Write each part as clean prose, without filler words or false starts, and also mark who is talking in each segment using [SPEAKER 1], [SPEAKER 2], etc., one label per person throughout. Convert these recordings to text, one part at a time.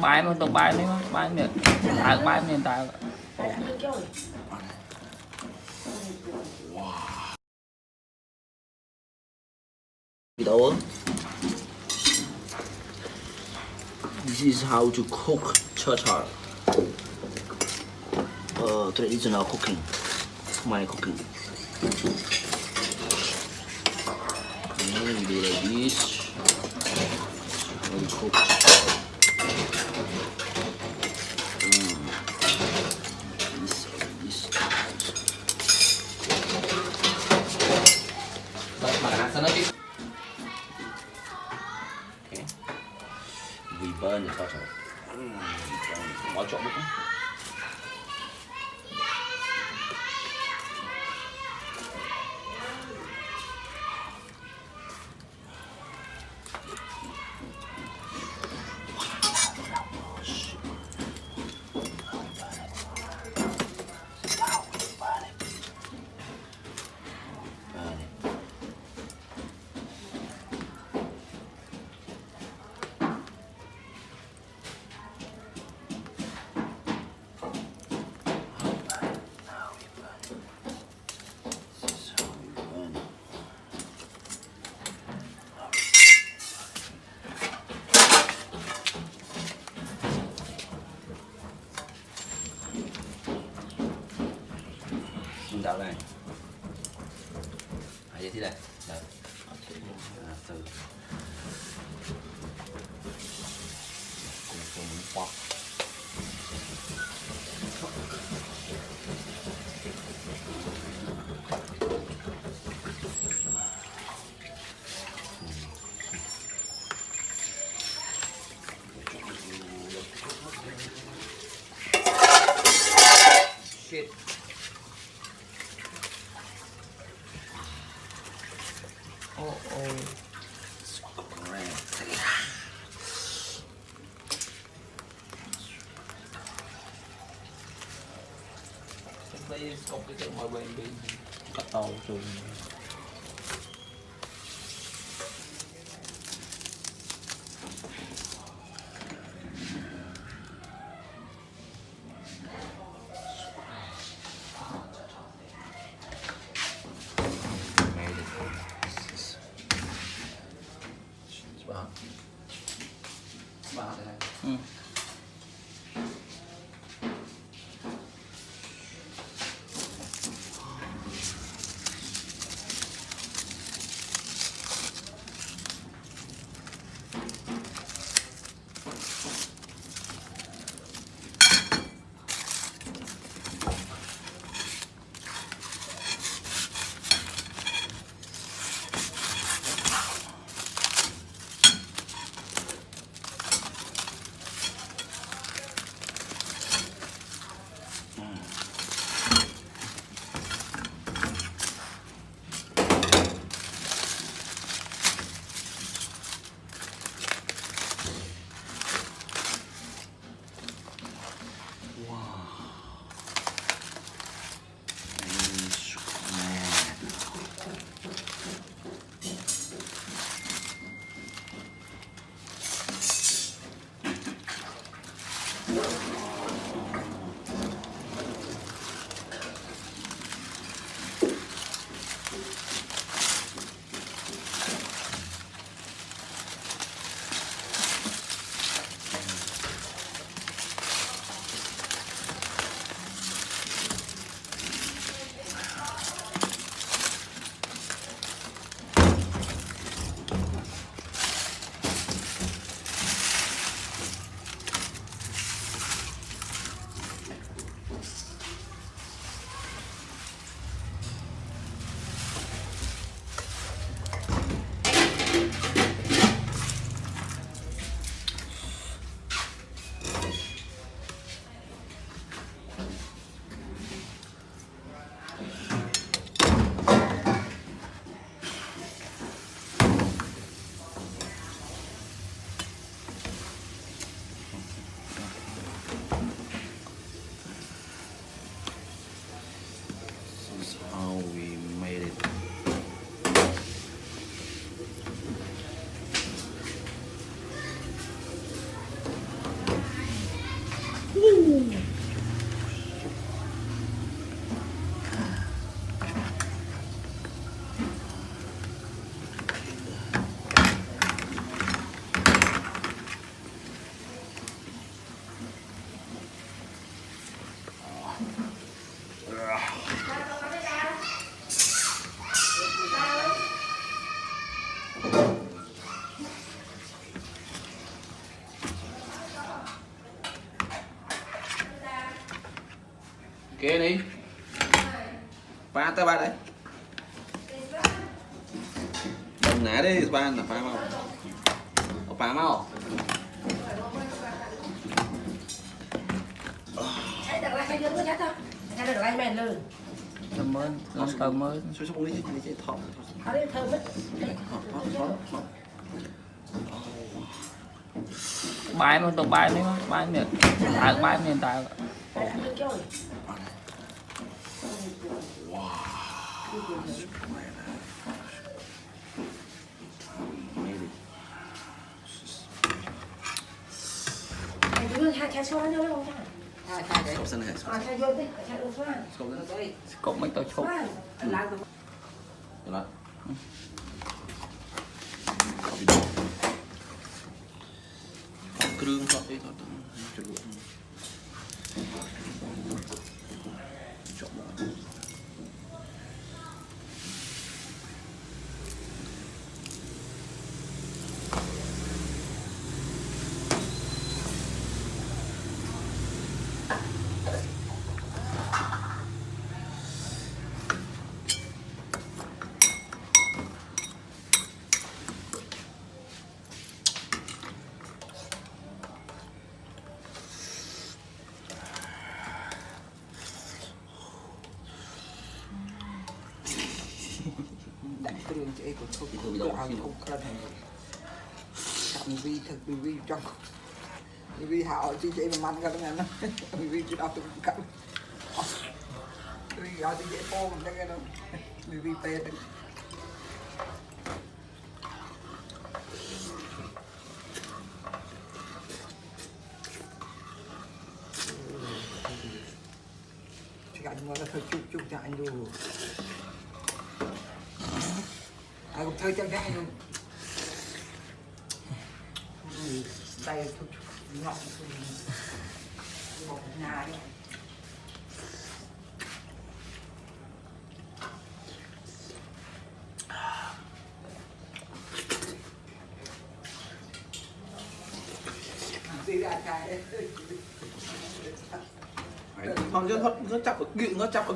[SPEAKER 1] bài mà tao bài đấy mà bài miệng tài bài miệng tài
[SPEAKER 2] Wow. This is how to cook cha-cha. Traditional cooking. My cooking. And we do like this. And we cook. This.
[SPEAKER 1] makanan sana chứ.
[SPEAKER 2] Okay. We burn the cha-cha. Bỏ trộn bụng.
[SPEAKER 1] Đậu này vậy thì đây đậu từ cùng hoặc shit. Đây cột cái tượng mọi bên bị cắt tàu trường.
[SPEAKER 2] đi. Pha tới ba đấy. Đừng nã đi, pha là pha mau. Pha mau.
[SPEAKER 1] Cảm ơn, cảm ơn.
[SPEAKER 2] Số số đi chơi thọ.
[SPEAKER 1] Bài nó tao bài nữa, bài miệng. Bài miệng tao. Cậu mấy tao chụp.
[SPEAKER 2] Đó. Krương thôi đi thôi. Chọn đó.
[SPEAKER 3] Đường chị của tôi cũng có ai không cần vì thực vì trong vì họ chị mà mang cái này nó vì chị đọc tôi cũng cắt vì họ chị ô mình cái đó vì tê đấy chị anh nói là thôi chúc cho anh đủ ai cũng chơi chân cái luôn đây thôi ngọc một nhà đấy gì ra cái
[SPEAKER 2] Còn nó chặt ở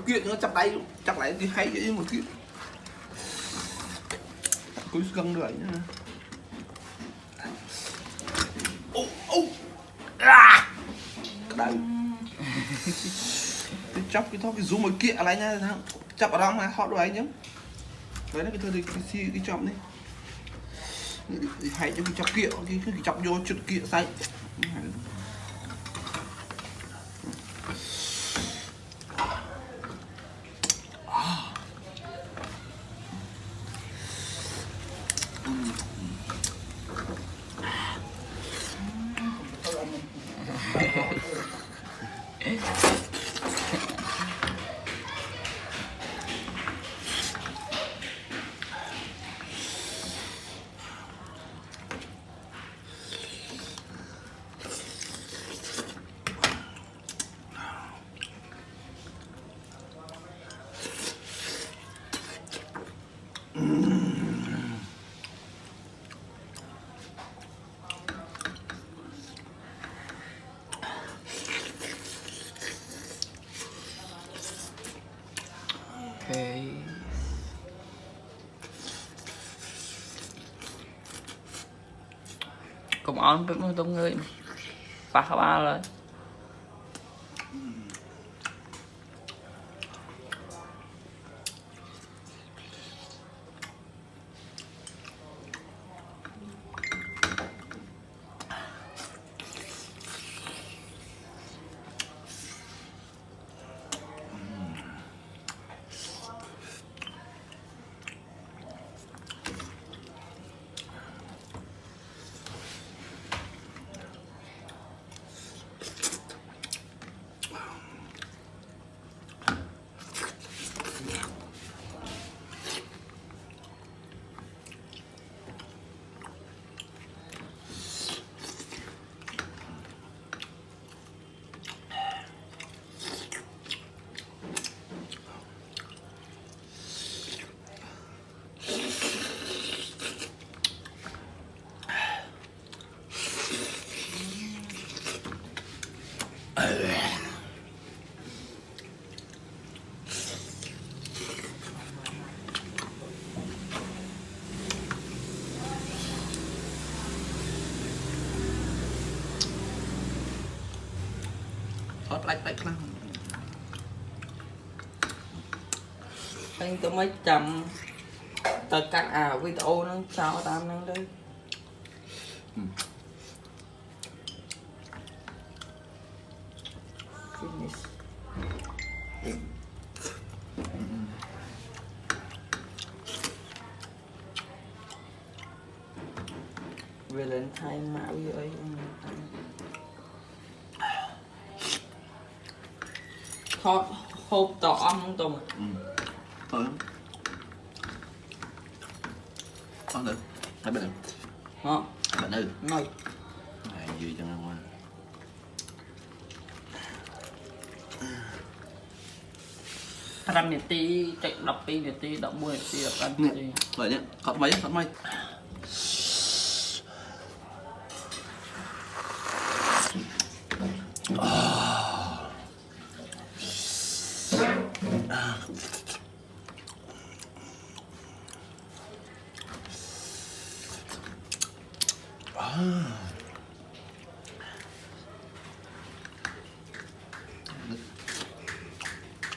[SPEAKER 2] kiện, nó chặt tay luôn, chặt lại thì hay vậy một kiện. Cứ cân được nhá. Đây. Cái chọc cái thôi cái zoom một kiện lại nha thằng. Chọc ở đó mà họ đuổi anh nhá. Đấy là cái thôi cái chọc đi. Hay cho cái chọc kiện cái chọc vô chụp kiện say.
[SPEAKER 1] Okay. Cũng on với một tông người phá ba rồi.
[SPEAKER 2] đạch khăn
[SPEAKER 1] anh tôi mới chầm tất cả video nó sao tam năng đây finish Valentine mạo gì ấy thọt hộp tỏ không tùng
[SPEAKER 2] con được hai bên
[SPEAKER 1] hả
[SPEAKER 2] bạn ơi
[SPEAKER 1] này
[SPEAKER 2] này gì cho ngon
[SPEAKER 1] răm nhiệt ti chạy đập pi nhiệt ti đập mười nhiệt ti đập ăn nhiệt ti
[SPEAKER 2] vậy nhé khót mấy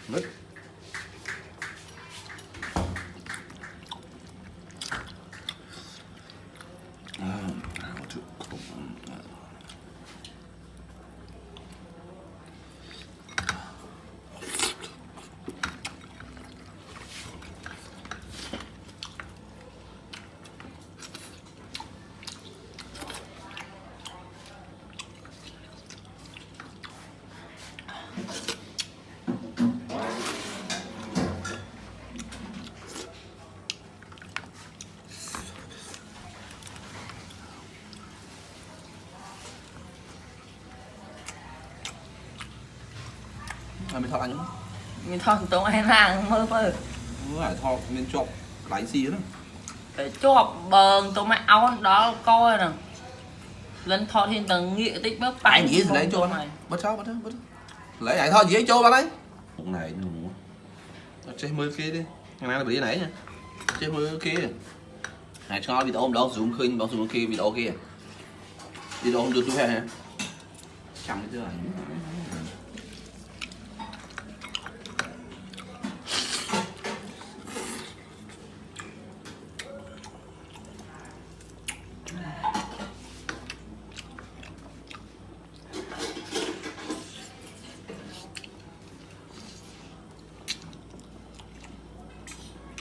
[SPEAKER 2] mứt mình thọ anh
[SPEAKER 1] mình thọt tụi anh hàng mơ mơ
[SPEAKER 2] phải thọ nên chọc lái xì đó
[SPEAKER 1] để cho bờn tụi mày áo đó coi nè lên thọt hiện tầng nghĩa tích bước
[SPEAKER 2] anh nghĩ lấy cho mày bắt sao lấy ảnh thôi gì ấy cho bạn ấy cũng này chơi mưa kia đi ngày nay là bị nãy nha chơi mưa kia hãy cho video hôm đó zoom khinh đó zoom kia video kia video không được chú hè hả chẳng cái thứ này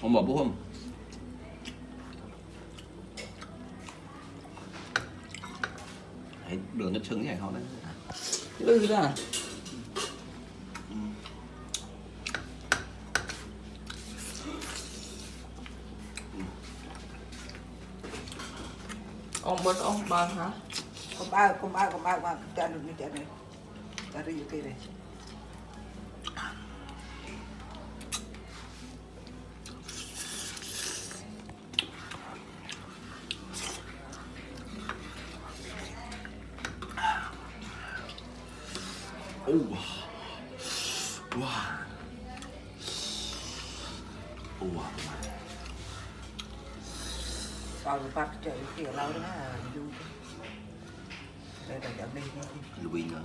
[SPEAKER 2] ông bảo bố không đấy, đường đất trứng này họ đấy
[SPEAKER 1] lư ra ông bớt ông ba hả
[SPEAKER 3] Con ba cha được như cha này cha đi kia này vào bắt chơi kia lâu đó vui đây là dẫn đi
[SPEAKER 2] Louis nữa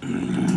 [SPEAKER 2] Ừm.